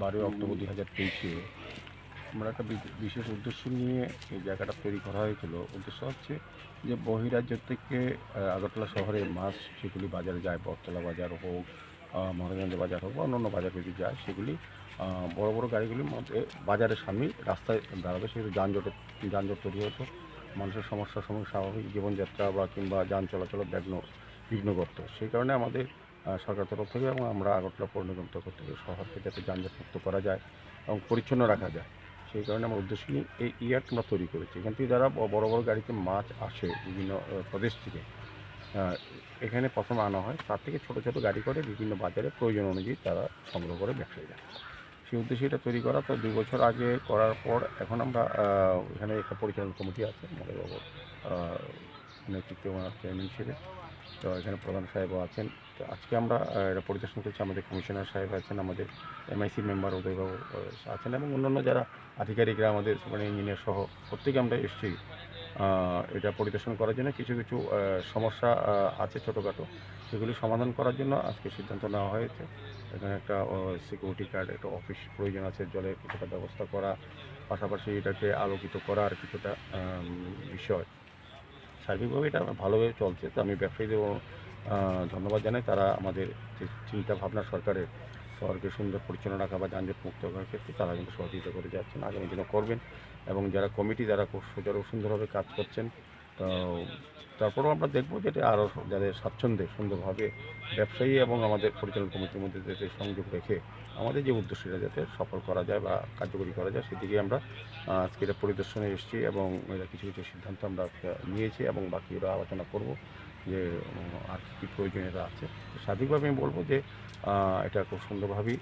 12 October 2023-এ আমরা একটা বিশেষ উদ্দেশ্য নিয়ে এই জায়গাটা তৈরি করা হয়েছিল। উদ্দেশ্য হচ্ছে যে বহিরাজ্য থেকে আগরতলা শহরে মাছ যেগুলি বাজারে যায়, বটতলা বাজার হোক, মহারাজগঞ্জ বাজার হোক বা অন্যান্য বাজার যদি যায়, সেগুলি বড় বড় গাড়িগুলির মধ্যে বাজারের সামনেই রাস্তায় দাঁড়াবে। সেগুলো যানজট তৈরি হতো, মানুষের সমস্যার সময় স্বাভাবিক জীবনযাত্রা বা কিংবা যান চলাচল বিঘ্ন করত। সেই কারণে আমাদের সরকার তরফ থেকে এবং আমরা আগরতলা পৌর নিগম তরফ থেকে শহরকে যাতে যানজটমুক্ত করা যায় এবং পরিচ্ছন্ন রাখা যায়, সেই কারণে আমরা উদ্দেশ্য নিয়ে এই ইয়ার্ড আমরা তৈরি করেছি। এখান থেকে যারা বড় বড় গাড়িতে মাছ আসে বিভিন্ন প্রদেশ থেকে, এখানে প্রথমে আনা হয়, তার থেকে ছোটো ছোটো গাড়ি করে বিভিন্ন বাজারে প্রয়োজন অনুযায়ী তারা সংগ্রহ করে ব্যবসায়ী যায়। সেই উদ্দেশ্যে এটা তৈরি করা। তো 2 বছর আগে করার পর এখন আমরা এখানে একটা পরিচালনা কমিটি আছে মধুবাবু নেতৃত্বে, ওনার চেয়ারম্যান হিসেবে। তো এখানে প্রধান সাহেবও আছেন। তো আজকে আমরা এটা পরিদর্শন করছি। আমাদের কমিশনার সাহেব আছেন, আমাদের এমআইসি মেম্বার উদয়বাবু আছেন এবং অন্যান্য যারা আধিকারিকরা, আমাদের মানে ইঞ্জিনিয়ার সহ প্রত্যেকে আমরা এসেছি এটা পরিদর্শন করার জন্য। কিছু কিছু সমস্যা আছে ছোটোখাটো, সেগুলি সমাধান করার জন্য আজকে সিদ্ধান্ত নেওয়া হয়েছে। এখানে একটা সিকিউরিটি গার্ড, একটা অফিস প্রয়োজন আছে, জলের কিছুটা ব্যবস্থা করা, পাশাপাশি এটাকে আলোকিত করার কিছুটা বিষয়। সার্বিকভাবে এটা ভালোভাবে চলছে। তো আমি ব্যবসায়ীদের ধন্যবাদ জানাই। তারা আমাদের যে চিন্তাভাবনা সরকারের শহরকে সুন্দর পরিচ্ছন্ন রাখা বা যানজট মুক্ত করার ক্ষেত্রে তারা কিন্তু সহযোগিতা করে যাচ্ছেন, আগামী দিনে করবেন। এবং যারা কমিটি, যারা খুব সুন্দরভাবে কাজ করছেন। তো তারপরেও আমরা দেখব যে এটা আরও যাদের স্বাচ্ছন্দ্যে সুন্দরভাবে ব্যবসায়ী এবং আমাদের পরিচালন কমিটির মধ্যে যাতে সংযোগ রেখে আমাদের যে উদ্দেশ্যটা যাতে সফল করা যায় বা কার্যকরী করা যায়, সেদিকে আমরা আজকে এটা পরিদর্শনে এসেছি এবং কিছু কিছু সিদ্ধান্ত আমরা নিয়েছি এবং বাকিরা আলোচনা করব যে আর কী প্রয়োজনীয়তা আছে। স্বাভাবিকভাবে আমি বলবো যে এটা খুব সুন্দরভাবেই